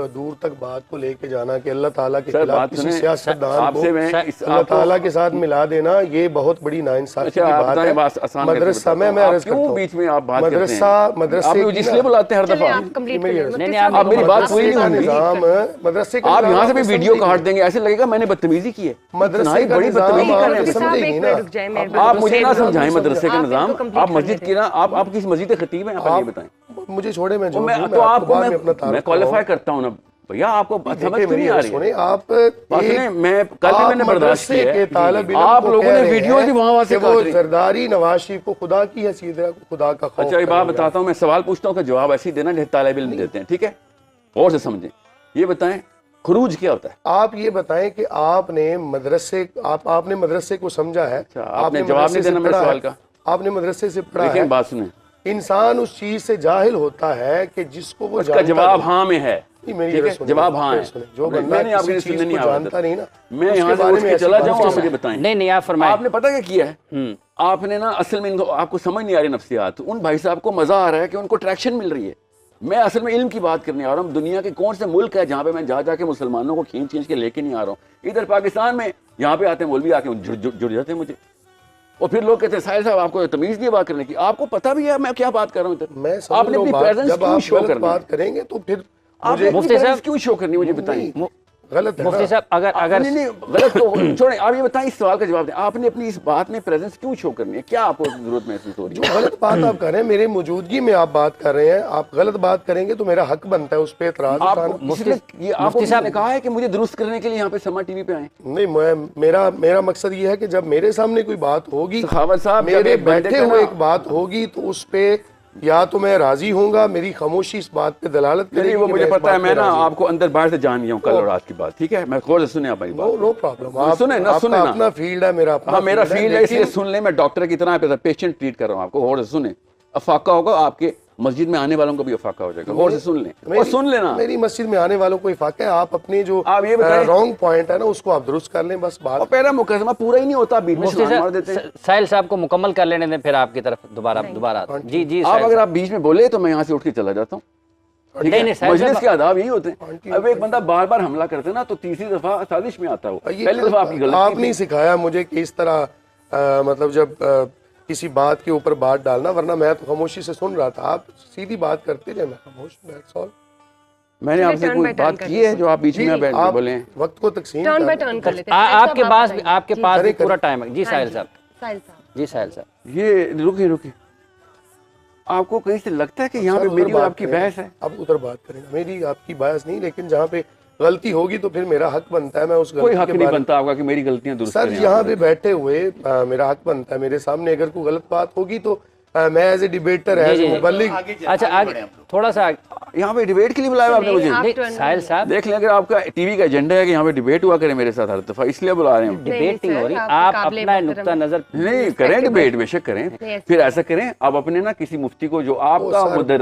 दूर तक बात को लेके जाना कि अल्लाह ताला के खिलाफ किसी सियासतदान को अल्लाह ताला के साथ मिला देना, ये बहुत बड़ी नाइंसाफी की बात है। मदरसा में मैं अर्ज करता हूं, बीच में आप बात मदरसे इसलिए बुलाते हैं हर दफा। आप मेरी बात पूरी नहीं होगी। मदरसे आप यहाँ से भी वीडियो काट देंगे, ऐसे लगेगा मैंने बदतमीजी की है। मदरसे बड़ी बदतमीजी कर रहे हैं, समझेगी ना आप। मुझे ना समझाएं मदरसे का निजाम। आप मस्जिद की ना, आप किस मस्जिद के खतीब हैं, आप ये बताएं। मुझे छोड़े, मैं तो आपको मैं क्वालिफाई करता हूँ ना भैया, आपको समझ क्यों नहीं आ रही है? आप मैं कल भी मैंने बर्दाश्त किया है, आप लोगों ने वीडियो भी वहां से वो जरदारी नवाज शरीफ को खुदा की हैसियत को खुदा का खौफ। अच्छा एक बात बताता हूँ, मैं सवाल पूछता हूँ का जवाब ऐसे ही देना जैसे तालिब इल्म देते हैं, ठीक है? और से समझें, ये बताएं खुरूज क्या होता है? आप ये बताएं कि आपने मदरसे को समझा है? आपने जवाब नहीं देना मेरे सवाल का। आपने मदरसे से पढ़ा है? बात सुने, इंसान उस चीज से जाहिल होता है कि जिसको वो उसका जवाब हाँ में है। जवाब हाँ है। जो बंदा किसी चीज को जानता नहीं ना, मैं यहाँ से उठ के चला जाऊँ, आप मुझे बताएं। नहीं आप फरमाएं। आपने पता क्या किया है? आपने ना असल में आपको समझ नहीं आ रही नफ्सियात। उन भाई साहब को मजा आ रहा है कि उनको ट्रैक्शन मिल रही है। मैं असल में इल्म की बात करने आ रहा हूँ। दुनिया के कौन से मुल्क है जहाँ पे मैं जा जाके मुसलमानों को खींच के लेके नहीं आ रहा हूँ। इधर पाकिस्तान में यहाँ पे आते हैं मौलवी, आके जुड़ जाते हैं मुझे, और फिर लोग कहते हैं साहिल साहब आपको तमीज नहीं बात करने की। आपको पता भी है मैं क्या बात कर रहा हूँ। आपने अपनी प्रेजेंस क्यों शो करनी? बात करेंगे तो फिर आपने मुफ्ती साहब क्यों शो करनी, मुझे बताइए। गलत है मुफ्ती साहब, अगर नहीं गलत तो छोड़ें, आप ये बताएं, इस सवाल का जवाब दें। आपने अपनी इस बात में प्रेजेंस क्यों शो करनी है? क्या आपको जरूरत महसूस हो रही है? जो गलत बात आप कर रहे हैं, मेरे मौजूदगी में आप बात कर रहे हैं, आप गलत बात करेंगे तो मेरा हक बनता है उस पर एतराज उठाना। मुफ्ती साहब ने कहा है कि मुझे दुरुस्त करने के लिए यहाँ पे समा टीवी पे आए। नहीं, मेरा मकसद ये है कि जब मेरे सामने कोई बात होगी, सखावत साहब मेरे बैठे हुए एक बात होगी, तो उस पे या तो मैं राजी होऊंगा, मेरी खामोशी इस बात पे दलालत करेगी। वो मुझे पता है, मैं ना आपको अंदर बाहर से जान गया हूँ कल और आज की बात, ठीक है? मैं गौर से सुने आप मेरी बात। नो प्रॉब्लम, आप सुने ना, सुने ना, अपना फील्ड है मेरा। हाँ मेरा फील्ड है, इसलिए सुन ले। मैं डॉक्टर की तरह पेशेंट ट्रीट कर रहा हूँ आपको। गौर से सुने, अफाका होगा आपके मस्जिद में आने वालों को भी अफाका हो जाएगा। गौर से सुन लें और सुन लेना। मेरी मस्जिद में आने वालों को इफाका है। आप अपने जो आप ये रॉन्ग पॉइंट है ना, उसको आप दुरुस्त कर लें, बस बात। पहला मुकदमा पूरा ही नहीं होता, बीच में मार देते हैं। साहिल साहब को मुकम्मल कर लेने दें, फिर आपकी तरफ दोबारा जी। आप अगर आप बीच में बोले तो मैं यहाँ से उठ के चला जाता हूँ। मजलिस के आदाब यही होते हैं। अब एक बंदा बार बार हमला करते ना, तो तीसरी दफा साजिश में आता है। पहली दफा आपकी गलती। आपने सिखाया मुझे कि इस तरह मतलब जब किसी बात के ऊपर बात डालना, वरना मैं तो खामोशी से सुन रहा था। आप सीधी बात करते रहे, मैं खामोश। That's all. मैंने आपसे कोई बात की है जो आप बीच में बैठ के बोले? वक्त को तकसीम टर्न बाय टर्न कर लेते हैं। आपके पास भी पूरा टाइम है। जी साहिल साहब। जी साहिल साहब, ये रुकिए, आपको कहीं से लगता है कि यहाँ पे मेरी और आपकी बहस है? अब उधर बात करेंगे, मेरी आपकी बहस नहीं, लेकिन जहाँ पे गलती होगी तो फिर मेरा हक बनता है, मैं उस कोई हक नहीं बनता आपका कि मेरी गलतियां दुरुस्त करें। सर यहाँ पे बैठे हुए मेरा हक बनता है, मेरे सामने अगर कोई गलत बात होगी तो मैं एज ए डिबेटर है, मुबल्लिग। अच्छा आगे थोड़ा सा, यहाँ पे डिबेट के लिए बुलाया आपने मुझे? साहिल साहब देख लें, अगर आपका टीवी का एजेंडा है कि यहाँ पे डिबेट हुआ करे मेरे साथ हर दफा, इसलिए बुला रहे हैं। डिबेट नहीं हो रही, आप अपना नुक्ता नजर नहीं करें, डिबेट बेशक करें। फिर ऐसा करें, आप अपने ना किसी मुफ्ती को जो आपका उधर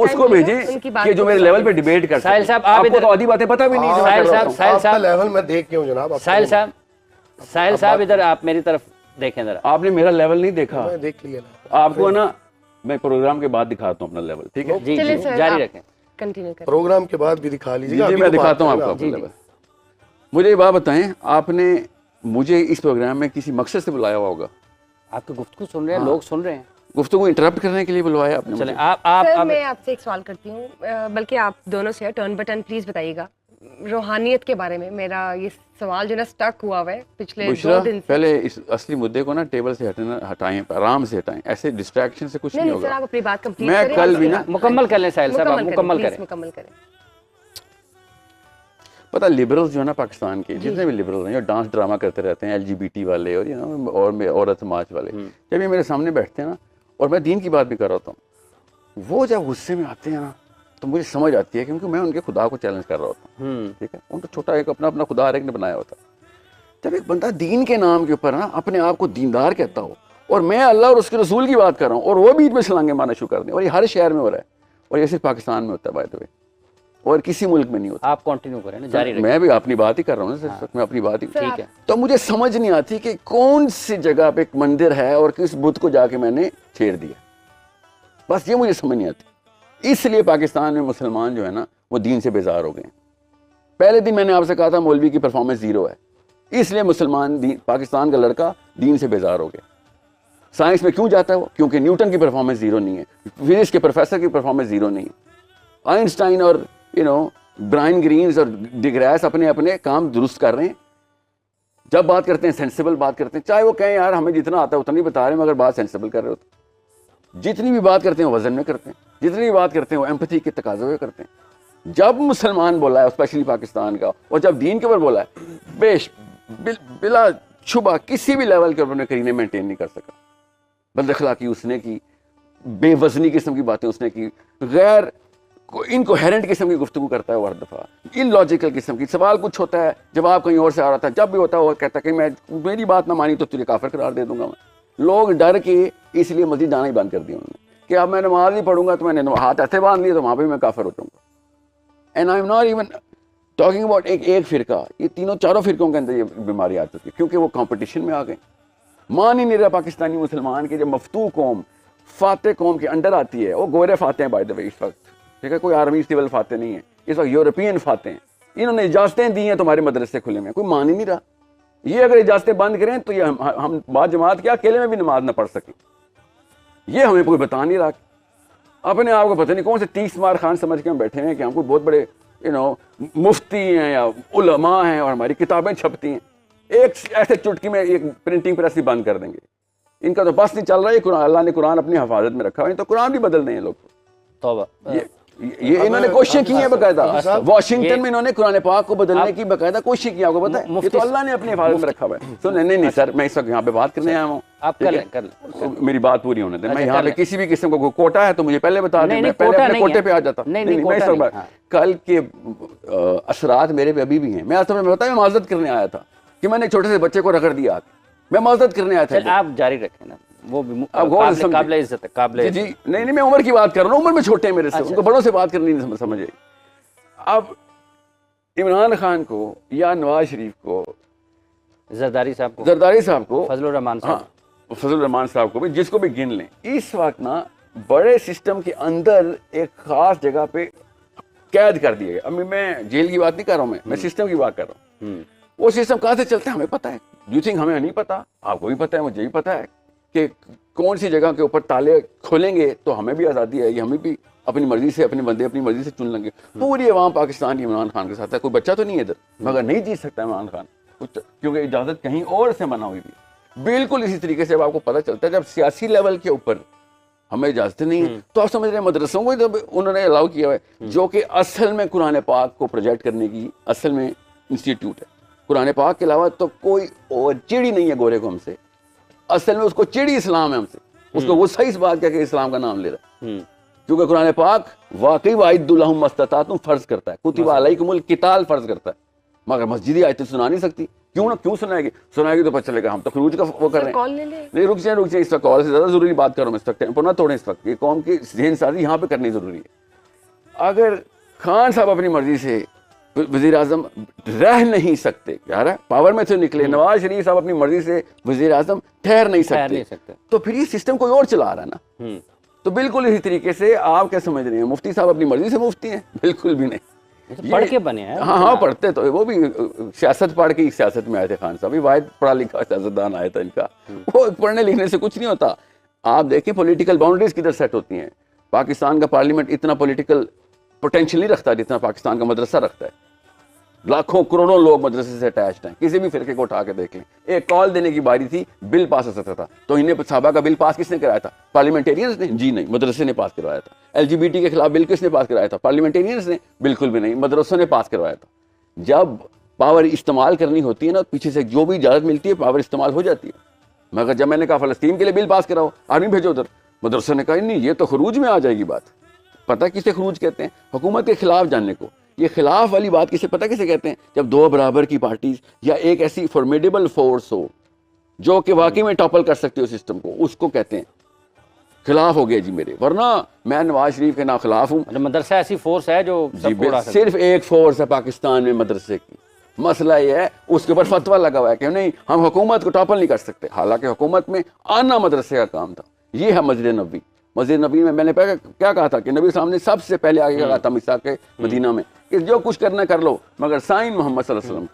उसको भेजें कि जो मेरे लेवल पे डिबेट कर। साहिल साहब आप इधर आधी बातें पता भी नहीं। साहिल साहब लेवल में देख के जनाब। साहिल साहब इधर आप मेरी तरफ देखें जरा। आपने मेरा लेवल नहीं देखा? मैं देख लिया ना। आपको ना मैं प्रोग्राम के बाद दिखाता हूँ अपना लेवल, ठीक है? जी जारी रखें, कंटिन्यू करें। प्रोग्राम के बाद भी दिखा लीजिए। जी मैं दिखाता हूँ आपको अपना लेवल। मुझे ये बात बताएं, आपने मुझे इस प्रोग्राम में किसी मकसद से बुलाया होगा? आपकी गुफ्तगू सुन रहे हैं, लोग सुन रहे हैं, गुफ्तगू इंटरप्ट करने के लिए बुलवाया आपने? चलें आप मैं आपसे एक सवाल करती हूँ, बल्कि आप दोनों से टर्न बाय टर्न प्लीज बताइएगा रूहानियत के बारे में। मेरा ये सवाल जो ना स्टक हुआ है पिछले 2 दिन से। पहले इस असली मुद्दे को ना टेबल से हटाएं, आराम से हटाएं, ऐसे डिस्ट्रैक्शन से कुछ नहीं होगा। सर आप अपनी बात कंप्लीट करें। मैं कल भी ना मुकम्मल कर लें साहिल साहब, आप मुकम्मल करें। पता लिबरल्स जो है ना पाकिस्तान के, जितने भी लिबरल हैं, जो डांस ड्रामा करते रहते हैं, LGBT वाले और और औरत समाज वाले, जब ये मेरे सामने बैठते हैं ना, और मैं दीन की बात भी कर रहा होता हूँ, वो जब गुस्से में आते हैं ना, तो मुझे समझ आती है, क्योंकि मैं उनके खुदा को चैलेंज कर रहा होता हूँ, ठीक है? उनका छोटा एक अपना खुदा हर एक ने बनाया होता है। जब एक बंदा दीन के नाम के ऊपर ना अपने आप को दीनदार कहता हो, और मैं अल्लाह और उसके रसूल की बात कर रहा हूँ, और वो बीच में छलांगे मारना शुरू कर दें, और ये हर शहर में हो रहा है, और ये सिर्फ पाकिस्तान में होता है बाय द वे, और किसी मुल्क में नहीं होता। आप कंटिन्यू करें ना, जारी रखें। मैं भी अपनी बात ही कर रहा हूँ ना, सिर्फ मैं अपनी बात ही, ठीक है? तो मुझे समझ नहीं आती कि कौन सी जगह पे एक मंदिर है और किस बुत को जाके मैंने छेड़ दिया, बस ये मुझे समझ नहीं आती। इसलिए पाकिस्तान में मुसलमान जो है ना वो दीन से बेजार हो गए। पहले दिन मैंने आपसे कहा था मौलवी की परफॉर्मेंस जीरो है, इसलिए मुसलमान पाकिस्तान का लड़का दीन से बेजार हो गया। साइंस में क्यों जाता है वो? क्योंकि न्यूटन की परफॉर्मेंस जीरो नहीं है, फिजिक्स के प्रोफेसर की परफॉर्मेंस जीरो नहीं है, आइंस्टाइन और ब्रायन ग्रीन्स और डिग्रास अपने अपने काम दुरुस्त कर रहे हैं। जब बात करते हैं सेंसिबल बात करते हैं, चाहे वो कहें यार हमें जितना आता है उतना ही बता रहे हैं, मगर बात सेंसिबल कर रहे होते। जितनी भी बात करते हैं वजन में करते हैं, जितनी भी बात करते हैं वो एम्पैथी के तकाजे में करते हैं। जब मुसलमान बोला है स्पेशली पाकिस्तान का, और जब दीन के ऊपर बोला है, बिला शुबा किसी भी लेवल के ऊपर करीने मेंटेन नहीं कर सका। बदअखलाकी उसने की, बेवजनी किस्म की बातें उसने की, गैर इनकोहेरेंट किस्म की गुफ्तगू करता है वो हर दफ़ा, इलॉजिकल किस्म की। सवाल कुछ होता है, जवाब कहीं और से आ रहा था। जब भी होता है वो कहता है कि मेरी बात ना मानी तो तुझे काफिर करार दे दूंगा मैं। लोग डर के इसलिए मस्जिद जाना ही बंद कर दिया उन्होंने कि अब मैं नमाज नहीं पढ़ूंगा तो मैंने हाथ ऐसे बांध लिए तो वहाँ पर मैं काफिर हो जाऊँगा। And I am not even talking about एक फिरका, ये तीनों चारों फिरकों के अंदर ये बीमारी आ चुकी है, क्योंकि वो कॉम्पिटिशन में आ गए। मान ही नहीं रहा पाकिस्तानी मुसलमान के जब मफतू कौम फाते कौम के अंडर आती है। वो गोरे फाते हैं बाय द वे इस वक्त, ठीक है, कोई आर्मी सिविल फाते नहीं है इस वक्त, यूरोपियन फाते हैं। इन्होंने इजाजतें दी हैं तुम्हारे मदरसे खुले में, कोई मान ही नहीं रहा। ये अगर इजाजतें बंद करें तो ये हम बाद जमात के अकेले में भी नमाज ना पढ़ सकें, ये हमें कोई बता नहीं रहा। अपने आप को पता नहीं कौन से 30 मार खान समझ के हम बैठे हैं कि हम कोई बहुत बड़े मुफ्ती हैं या उलमा हैं और हमारी किताबें छपती हैं। एक ऐसे चुटकी में एक प्रिंटिंग प्रेस ही बंद कर देंगे। इनका तो बस नहीं चल रहा है। कुरान, अल्लाह ने कुरान अपनी हिफाजत में रखा है, तो कुरान भी बदल दें लोग। तौबा, ये इन्होंने कोशिश की है बकायदा। वॉशिंगटन में इन्होंने कुरान पाक को बदलने की बकायदा कोशिश की, आपको पता है। ये तो अल्लाह ने अपनी हिफाजत में रखा हुआ है। सुन, नहीं सर, मैं इस वक्त यहाँ पे बात करने आया हूँ, आप कर मेरी बात पूरी होने दें। मैं यहाँ पे किसी भी किस्म को कोटा है तो मुझे पहले बता दें, मैं पहले अपने कोटे पे आ जाता। नहीं, कल के असरात मेरे पे अभी भी हैं। मैं आज तुम्हें बताया, मैं माजरत करने आया था कि मैंने छोटे से बच्चे को रगड़ दिया, मैं माजरत करने आया था। आप जारी रखें ना, वो भी काबिल इज्जत है, काबिल जी। नहीं, मैं उम्र की बात कर रहा हूँ, उम्र में छोटे हैं मेरे से, उनको बड़ों से बात करनी नहीं समझ आई। अब इमरान खान को या नवाज शरीफ को, जरदारी साहब को, फजलुर रहमान साहब को भी, जिसको भी गिन लें, इस वक्त ना बड़े सिस्टम के अंदर एक खास जगह पे कैद कर दिए गए। अभी मैं जेल की बात नहीं कर रहा हूँ, मैं सिस्टम की बात कर रहा हूँ। वो सिस्टम कहाँ से चलता है हमें पता है। यू थिंक हमें नहीं पता? आपको भी पता है, मुझे भी पता है कि कौन सी जगह के ऊपर ताले खोलेंगे तो हमें भी आज़ादी है, हमें भी अपनी मर्जी से अपने बंदे अपनी मर्जी से चुन लेंगे। पूरी अवाम पाकिस्तान की इमरान खान के साथ है। कोई बच्चा तो नहीं है इधर, मगर नहीं जीत सकता इमरान खान, क्योंकि इजाज़त कहीं और से मना हुई थी। बिल्कुल इसी तरीके से आपको पता चलता है जब सियासी लेवल के ऊपर हमें इजाजत नहीं है तो आप समझ रहे हैं मदरसों को तो उन्होंने अलाउ किया हुआ है, जो कि असल में कुरान पाक को प्रोजेक्ट करने की असल में इंस्टीट्यूट है। कुरान पाक के अलावा तो कोई और चिड़ी नहीं है गोरे को हमसे, असल में उसको चिड़ी इस्लाम है हमसे, उसको वो सही इस बात क्या कि इस्लाम का नाम ले रहा है, क्योंकि कुरान पाक वाकई वाइदुल्लाहुम मस्ततातुम फर्ज करता है, कुतिबा अलैकुमुल किताल फर्ज करता है, मगर मस्जिदी आयतें सुना नहीं सकती। क्यों सुनाएगी तो पता चलेगा हम तो खरूज का वो कर रहे हैं। नहीं, रुक जाए, इस वक्त कॉल से ज़्यादा ज़रूरी बात कर रहा हूँ इस वक्त, टेम्पो ना तोड़ें इस वक्त, ये कौम की ज़हन साजी यहाँ पे करनी ज़रूरी है। अगर खान साहब अपनी मर्जी से वज़ीर आज़म रह नहीं सकते, यार पावर में से निकले, नवाज शरीफ साहब अपनी मर्जी से वज़ीर आज़म ठहर नहीं सकते, तो फिर ये सिस्टम कोई और चला रहा है ना। तो बिल्कुल इसी तरीके से आप क्या समझ रहे हैं, मुफ्ती साहब अपनी मर्जी से मुफ्ती हैं? बिल्कुल भी नहीं, पढ़ के बने हैं। हाँ, पढ़ते तो वो भी सियासत पढ़ के सियासत में आए थे। खान साहब भी वाहिद पढ़ा लिखा सियासतदान आया था इनका, वो पढ़ने लिखने से कुछ नहीं होता। आप देखें पॉलिटिकल बाउंड्रीज किधर सेट होती हैं। पाकिस्तान का पार्लियामेंट इतना पॉलिटिकल पोटेंशियल नहीं रखता जितना पाकिस्तान का मदरसा रखता है। लाखों करोड़ों लोग मदरसे से अटैच्ड हैं, किसी भी फिरके को उठा के देख लें। एक कॉल देने की बारी थी, बिल पास हो सकता था, तो इन्हें साहबा का बिल पास किसने कराया था? पार्लियामेंटेरियंस ने? जी नहीं, मदरसे ने पास करवाया था। LGBT के खिलाफ बिल किसने पास कराया था? पार्लियामेंटेरियंस ने? बिल्कुल भी नहीं, मदरसों ने पास करवाया था। जब पावर इस्तेमाल करनी होती है ना, पीछे से जो भी इजाज़त मिलती है पावर इस्तेमाल हो जाती है। मगर जब मैंने कहा फ़लस्तीन के लिए बिल पास कराओ, आर्मी भेजो उधर, मदरसों ने कहा नहीं, ये तो खरूज में आ जाएगी बात। पता किसे खरूज कहते हैं? हुकूमत के खिलाफ जानने को। ये खिलाफ वाली बात किसे पता किसे कहते हैं? जब दो बराबर की पार्टीज या एक ऐसी फॉर्मिडेबल फोर्स हो जो कि वाकई में टॉपल कर सकती हो सिस्टम को, उसको कहते हैं खिलाफ हो गया जी मेरे। वरना मैं नवाज शरीफ के ना खिलाफ हूँ। मदरसा ऐसी फोर्स है जो सिर्फ एक फोर्स है पाकिस्तान में मदरसे की। मसला ये है उसके ऊपर फतवा लगा हुआ है कि नहीं, हम हुकूमत को टॉपल नहीं कर सकते। हालांकि हुकूमत में आना मदरसे का काम था। ये है मस्जिद नबवी, मस्जिद नबी में मैंने क्या कहा था कि नबी साहब ने सबसे पहले आगे कहा था मिसाक के मदीना में कि जो कुछ करना कर लो मगर साइन मोहम्मद सल्लल्लाहु अलैहि वसल्लम के